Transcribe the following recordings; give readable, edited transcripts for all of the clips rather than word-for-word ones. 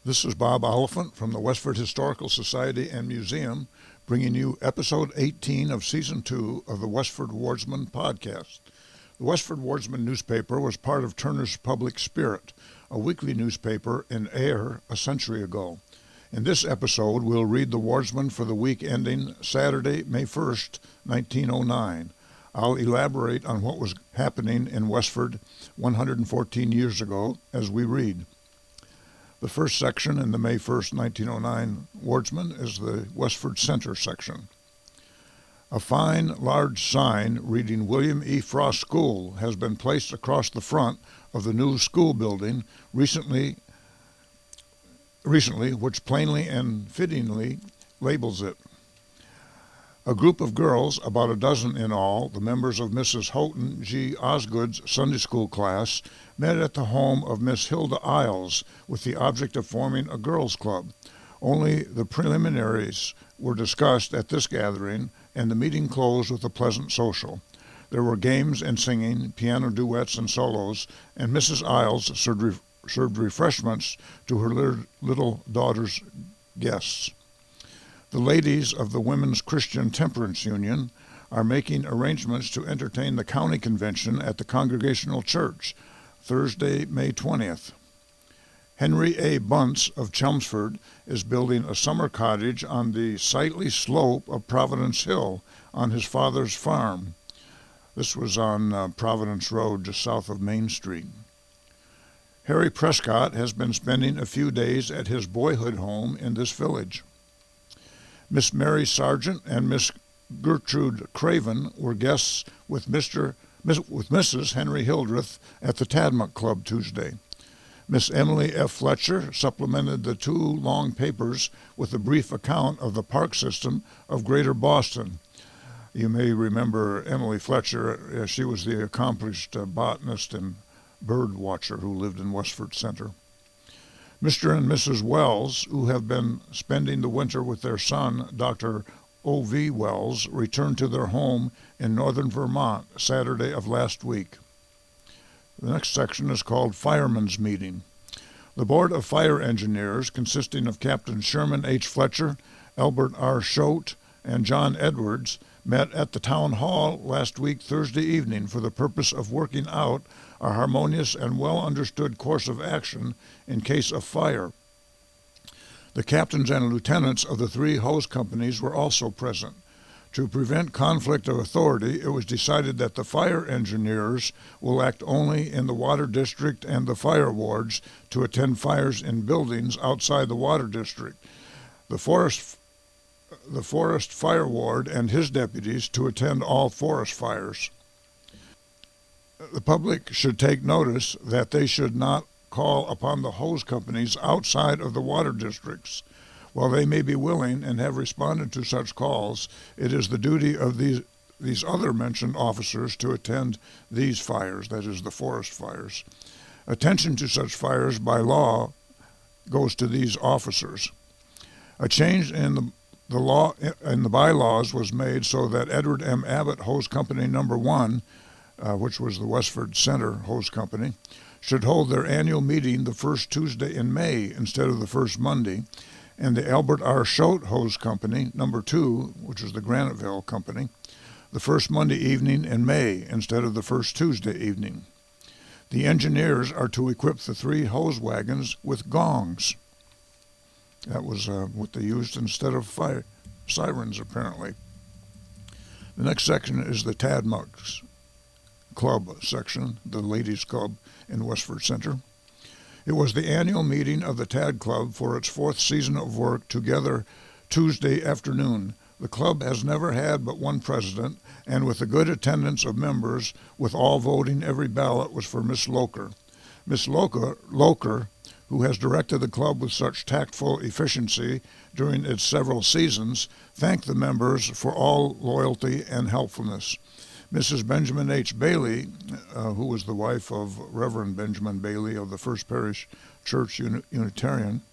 This is Bob Oliphant from the Westford Historical Society and Museum, bringing you episode 18 of season 2 of the Westford Wardsman podcast. The Westford Wardsman newspaper was part of Turner's Public Spirit, a weekly newspaper in Ayer a century ago. In this episode, we'll read the Wardsman for the week ending Saturday, May 1st, 1909. I'll elaborate on what was happening in Westford 114 years ago as we read. The first section in the May 1st, 1909 Wardsman is the Westford Center section. A fine, large sign reading William E. Frost School has been placed across the front of the new school building recently, which plainly and fittingly labels it. A group of girls, about a dozen in all, the members of Mrs. Houghton G. Osgood's Sunday school class, met at the home of Miss Hilda Isles with the object of forming a girls' club. Only the preliminaries were discussed at this gathering, and the meeting closed with a pleasant social. There were games and singing, piano duets and solos, and Mrs. Isles served refreshments to her little daughter's guests. The ladies of the Women's Christian Temperance Union are making arrangements to entertain the county convention at the Congregational Church, Thursday, May 20th. Henry A. Bunce of Chelmsford is building a summer cottage on the sightly slope of Providence Hill on his father's farm. This was on Providence Road, just south of Main Street. Harry Prescott has been spending a few days at his boyhood home in this village. Miss Mary Sargent and Miss Gertrude Craven were guests with Mrs. Henry Hildreth at the Tadmuck Club Tuesday. Miss Emily F. Fletcher supplemented the two long papers with a brief account of the park system of Greater Boston. You may remember Emily Fletcher. She was the accomplished botanist and bird watcher who lived in Westford Center. Mr. and Mrs. Wells, who have been spending the winter with their son, Dr. O.V. Wells, returned to their home in northern Vermont Saturday of last week. The next section is called Firemen's Meeting. The Board of Fire Engineers, consisting of Captain Sherman H. Fletcher, Albert R. Schote, and John Edwards, met at the Town Hall last week Thursday evening for the purpose of working out a harmonious and well-understood course of action in case of fire. The captains and lieutenants of the three hose companies were also present. To prevent conflict of authority, it was decided that the fire engineers will act only in the water district and the fire wards to attend fires in buildings outside the water district. The forest fire ward and his deputies to attend all forest fires. The public should take notice that they should not call upon the hose companies outside of the water districts. While they may be willing and have responded to such calls, it is the duty of these other mentioned officers to attend these fires, that is, the forest fires. Attention to such fires by law goes to these officers. A change in the law in the bylaws was made so that Edward M. Abbott Hose Company No. 1, which was the Westford Center Hose Company, should hold their annual meeting the first Tuesday in May instead of the first Monday, and the Albert R. Schote Hose Company No. 2, which is the Graniteville Company, the first Monday evening in May instead of the first Tuesday evening. The engineers are to equip the three hose wagons with gongs. That was what they used instead of fire sirens, apparently. The next section is the Tadmuck's Club section, the ladies' club in Westford Center. It was the annual meeting of the Tad Club for its fourth season of work together Tuesday afternoon. The club has never had but one president, and with the good attendance of members, with all voting, every ballot was for Miss Loker. Miss Loker, who has directed the club with such tactful efficiency during its several seasons, thanked the members for all loyalty and helpfulness. Mrs. Benjamin H. Bailey, who was the wife of Reverend Benjamin Bailey of the First Parish Church Unitarian,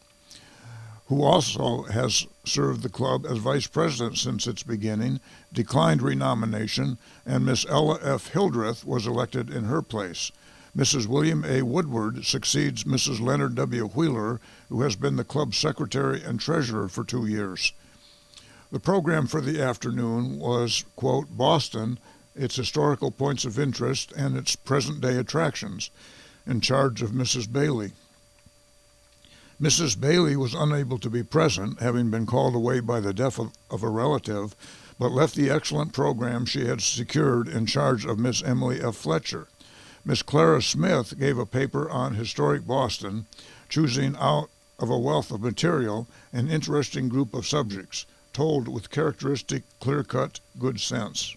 who also has served the club as vice president since its beginning, declined renomination, and Miss Ella F. Hildreth was elected in her place. Mrs. William A. Woodward succeeds Mrs. Leonard W. Wheeler, who has been the club's secretary and treasurer for 2 years. The program for the afternoon was, quote, Boston, its historical points of interest, and its present-day attractions, in charge of Mrs. Bailey. Mrs. Bailey was unable to be present, having been called away by the death of a relative, but left the excellent program she had secured in charge of Miss Emily F. Fletcher. Miss Clara Smith gave a paper on historic Boston, choosing out of a wealth of material an interesting group of subjects, told with characteristic, clear-cut good sense.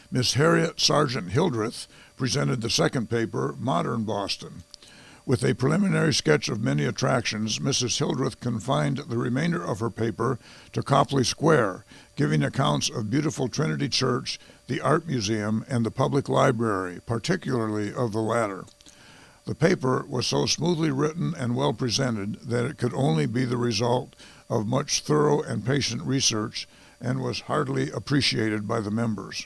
Miss Harriet Sargent Hildreth presented the second paper, Modern Boston. With a preliminary sketch of many attractions, Mrs. Hildreth confined the remainder of her paper to Copley Square, giving accounts of beautiful Trinity Church, the Art Museum, and the Public Library, particularly of the latter. The paper was so smoothly written and well presented that it could only be the result of much thorough and patient research and was heartily appreciated by the members.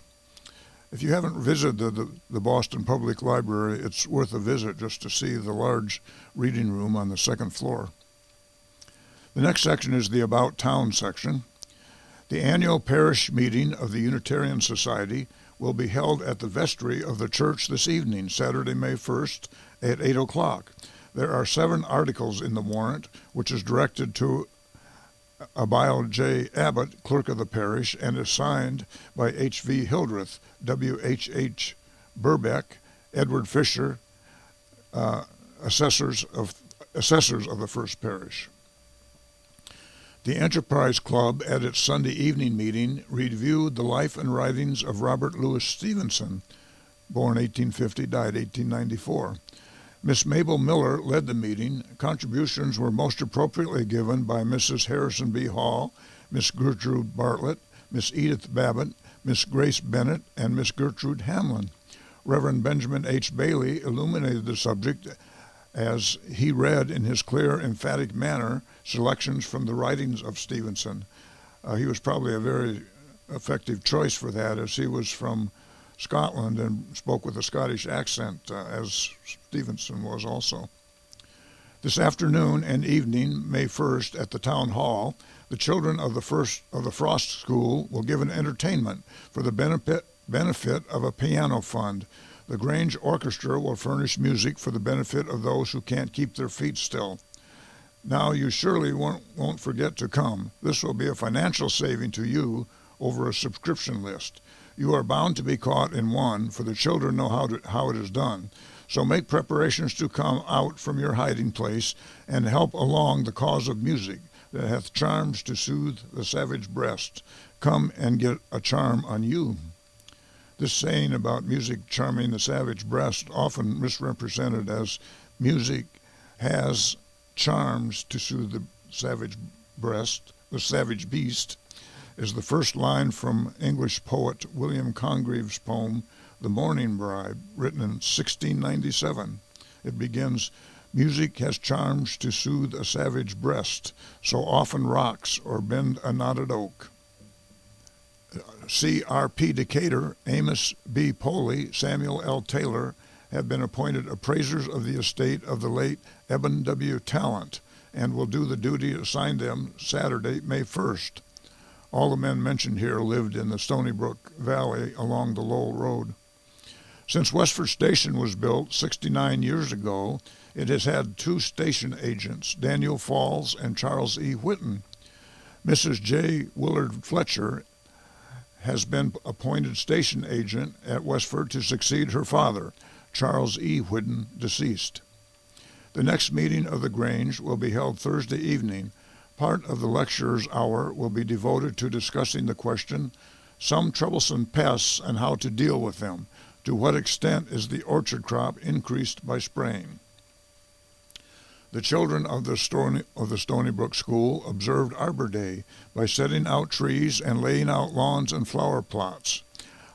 If you haven't visited the Boston Public Library, it's worth a visit just to see the large reading room on the second floor. The next section is the About Town section. The annual parish meeting of the Unitarian Society will be held at the vestry of the church this evening, Saturday, May 1st, at 8 o'clock. There are 7 articles in the warrant, which is directed to Abiel J. Abbott, clerk of the parish, and is signed by H.V. Hildreth, W.H.H. Burbeck, Edward Fisher, assessors of the First Parish. The Enterprise Club, at its Sunday evening meeting, reviewed the life and writings of Robert Louis Stevenson, born 1850, died 1894. Miss Mabel Miller led the meeting. Contributions were most appropriately given by Mrs. Harrison B. Hall, Miss Gertrude Bartlett, Miss Edith Babbitt, Miss Grace Bennett, and Miss Gertrude Hamlin. Reverend Benjamin H. Bailey illuminated the subject as he read in his clear, emphatic manner selections from the writings of Stevenson. He was probably a very effective choice for that, as he was from Scotland and spoke with a Scottish accent, as Stevenson was also. This afternoon and evening, May 1st, at the Town Hall, the children of the Frost School will give an entertainment for the benefit of a piano fund. The Grange Orchestra will furnish music for the benefit of those who can't keep their feet still. Now, you surely won't forget to come. This will be a financial saving to you over a subscription list. You are bound to be caught in one, for the children know how it is done. So make preparations to come out from your hiding place and help along the cause of music that hath charms to soothe the savage breast. Come and get a charm on you. This saying about music charming the savage breast, often misrepresented as music has charms to soothe the savage breast, the savage beast, is the first line from English poet William Congreve's poem, The Morning Bride, written in 1697. It begins, music has charms to soothe a savage breast, so often rocks or bend a knotted oak. C.R.P. Decatur, Amos B. Poley, Samuel L. Taylor have been appointed appraisers of the estate of the late Eben W. Tallant and will do the duty assigned them Saturday, May 1st. All the men mentioned here lived in the Stony Brook Valley along the Lowell Road. Since Westford Station was built 69 years ago, it has had 2 station agents, Daniel Falls and Charles E. Whitten. Mrs. J. Willard Fletcher has been appointed station agent at Westford to succeed her father, Charles E. Whitten, deceased. The next meeting of the Grange will be held Thursday evening. Part of the lecturer's hour will be devoted to discussing the question, some troublesome pests and how to deal with them. To what extent is the orchard crop increased by spraying? The children of the Stony Brook School observed Arbor Day by setting out trees and laying out lawns and flower plots.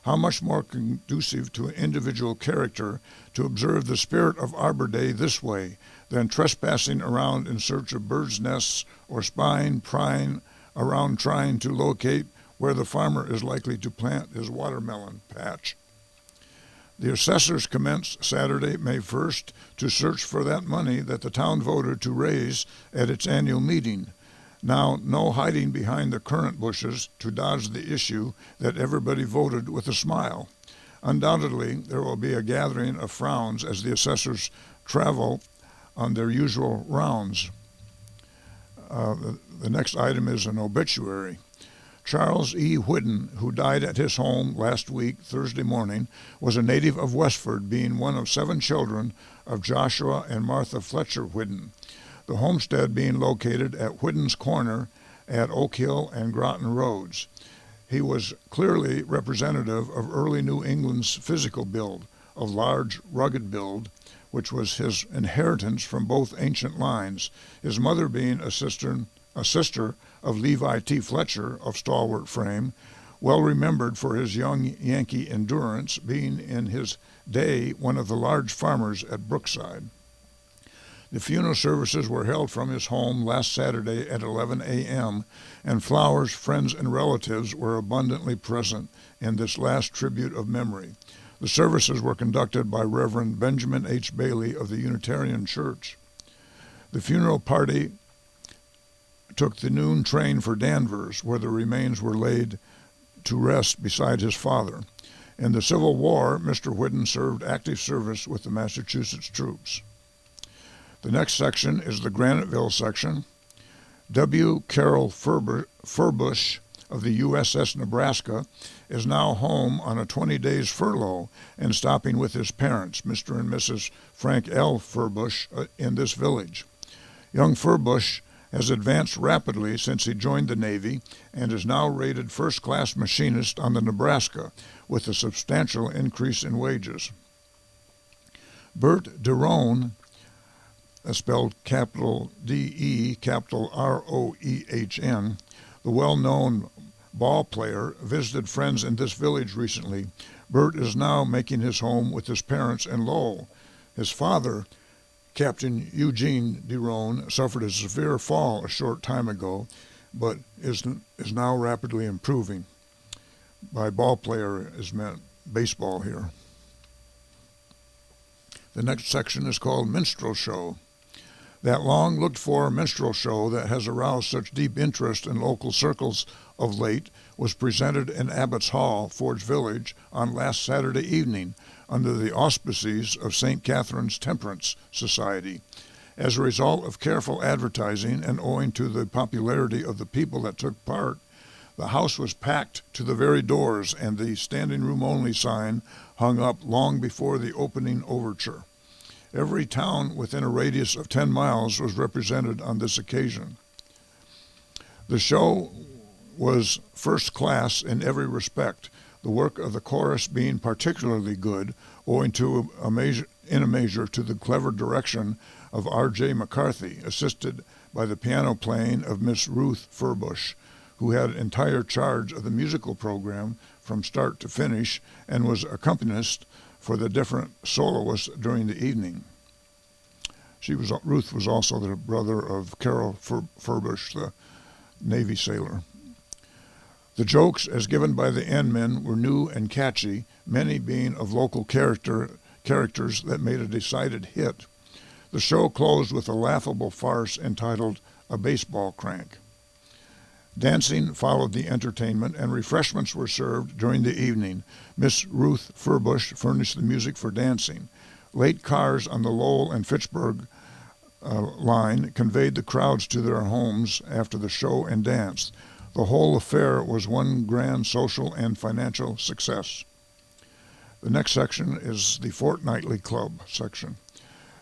How much more conducive to individual character to observe the spirit of Arbor Day this way than trespassing around in search of birds' nests or prying around trying to locate where the farmer is likely to plant his watermelon patch. The assessors commenced Saturday, May 1st, to search for that money that the town voted to raise at its annual meeting. Now, no hiding behind the currant bushes to dodge the issue that everybody voted with a smile. Undoubtedly, there will be a gathering of frowns as the assessors travel on their usual rounds. The next item is an obituary. Charles E. Whidden, who died at his home last week, Thursday morning, was a native of Westford, being one of 7 children of Joshua and Martha Fletcher Whidden, the homestead being located at Whidden's Corner at Oak Hill and Groton Roads. He was clearly representative of early New England's physical build, of large, rugged build, which was his inheritance from both ancient lines, his mother being a sister of Levi T. Fletcher of stalwart frame, well remembered for his young Yankee endurance, being in his day one of the large farmers at Brookside. The funeral services were held from his home last Saturday at 11 a.m., and flowers, friends, and relatives were abundantly present in this last tribute of memory. The services were conducted by Reverend Benjamin H. Bailey of the Unitarian Church. The funeral party took the noon train for Danvers, where the remains were laid to rest beside his father. In the Civil War, Mr. Whidden served active service with the Massachusetts troops. The next section is the Graniteville section. W. Carroll Furbush of the USS Nebraska is now home on a 20 days furlough and stopping with his parents, Mr. and Mrs. Frank L. Furbush, in this village. Young Furbush has advanced rapidly since he joined the Navy and is now rated first-class machinist on the Nebraska with a substantial increase in wages. Bert DeRohn, spelled capital D-E, capital R-O-E-H-N, the well-known ball player, visited friends in this village recently. Bert is now making his home with his parents in Lowell. His father, Captain Eugene DeRohn, suffered a severe fall a short time ago, but is now rapidly improving. By ball player is meant baseball here. The next section is called Minstrel Show. That long-looked-for minstrel show that has aroused such deep interest in local circles of late was presented in Abbott's Hall, Forge Village, on last Saturday evening under the auspices of St. Catherine's Temperance Society. As a result of careful advertising and owing to the popularity of the people that took part, the house was packed to the very doors and the standing room only sign hung up long before the opening overture. Every town within a radius of 10 miles was represented on this occasion. The show was first class in every respect, the work of the chorus being particularly good, owing to in a measure to the clever direction of R.J. McCarthy, assisted by the piano playing of Miss Ruth Furbush, who had entire charge of the musical program from start to finish and was accompanist for the different soloists during the evening. Ruth was also the brother of Carroll Furbush, the Navy sailor. The jokes, as given by the N-men, were new and catchy, many being of local characters that made a decided hit. The show closed with a laughable farce entitled A Baseball Crank. Dancing followed the entertainment, and refreshments were served during the evening. Miss Ruth Furbush furnished the music for dancing. Late cars on the Lowell and Fitchburg line conveyed the crowds to their homes after the show and dance. The whole affair was one grand social and financial success. The next section is the Fortnightly Club section.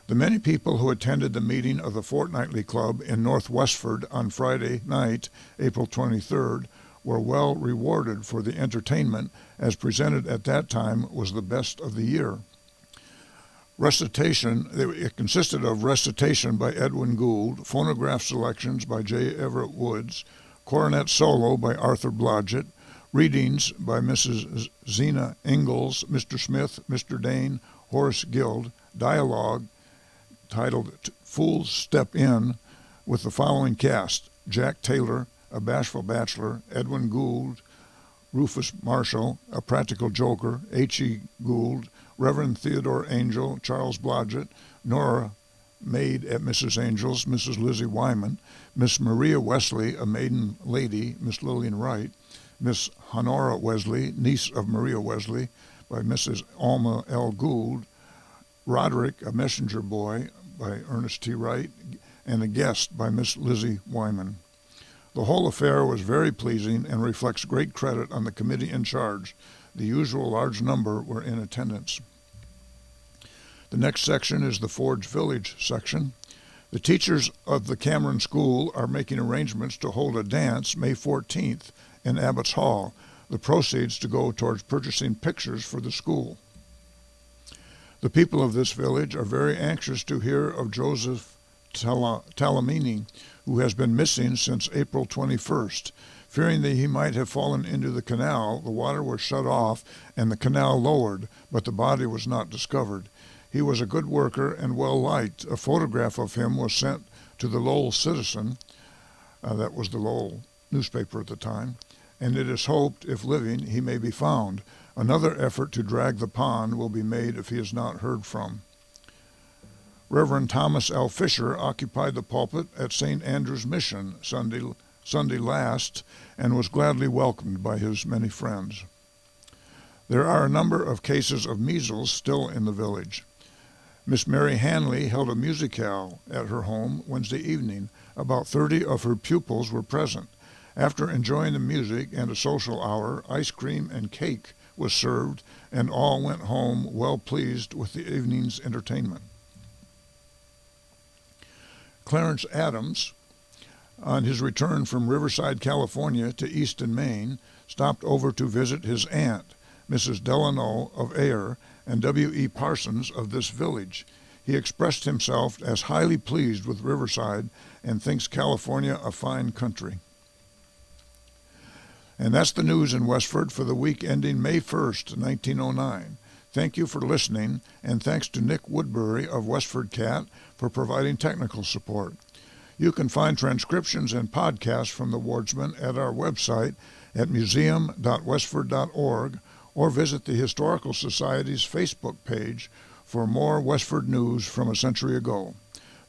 The many people who attended the meeting of the Fortnightly Club in North Westford on Friday night, April 23rd, were well rewarded for the entertainment as presented at that time was the best of the year. It consisted of recitation by Edwin Gould, phonograph selections by J. Everett Woods, cornet solo by Arthur Blodgett, readings by Mrs. Zena Ingalls, Mr. Smith, Mr. Dane, Horace Guild, dialogue titled Fools Step In, with the following cast: Jack Taylor, A Bashful Bachelor, Edwin Gould, Rufus Marshall, A Practical Joker, H.E. Gould, Reverend Theodore Angel, Charles Blodgett, Nora, maid at Mrs. Angel's, Mrs. Lizzie Wyman, Miss Maria Wesley, a maiden lady, Miss Lillian Wright, Miss Honora Wesley, niece of Maria Wesley, by Mrs. Alma L. Gould, Roderick, a messenger boy, by Ernest T. Wright, and a guest by Miss Lizzie Wyman. The whole affair was very pleasing and reflects great credit on the committee in charge. The usual large number were in attendance. The next section is the Forge Village section. The teachers of the Cameron School are making arrangements to hold a dance May 14th in Abbott's Hall. The proceeds to go towards purchasing pictures for the school. The people of this village are very anxious to hear of Joseph Talamini, who has been missing since April 21st. Fearing that he might have fallen into the canal, the water was shut off and the canal lowered, but the body was not discovered. He was a good worker and well liked. A photograph of him was sent to the Lowell Citizen, that was the Lowell newspaper at the time, and it is hoped, if living, he may be found. Another effort to drag the pond will be made if he is not heard from. Reverend Thomas L. Fisher occupied the pulpit at St. Andrew's Mission Sunday last and was gladly welcomed by his many friends. There are a number of cases of measles still in the village. Miss Mary Hanley held a musicale at her home Wednesday evening. About 30 of her pupils were present. After enjoying the music and a social hour, ice cream and cake was served, and all went home well pleased with the evening's entertainment. Clarence Adams, on his return from Riverside, California to Easton, Maine, stopped over to visit his aunt, Mrs. Delano of Ayer, and W.E. Parsons of this village. He expressed himself as highly pleased with Riverside and thinks California a fine country. And that's the news in Westford for the week ending May 1st, 1909. Thank you for listening, and thanks to Nick Woodbury of WestfordCAT for providing technical support. You can find transcriptions and podcasts from the Wardsman at our website at museum.westford.org or visit the Historical Society's Facebook page for more Westford news from a century ago.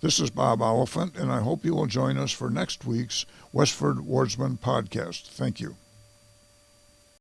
This is Bob Oliphant, and I hope you will join us for next week's Westford Wardsman podcast. Thank you.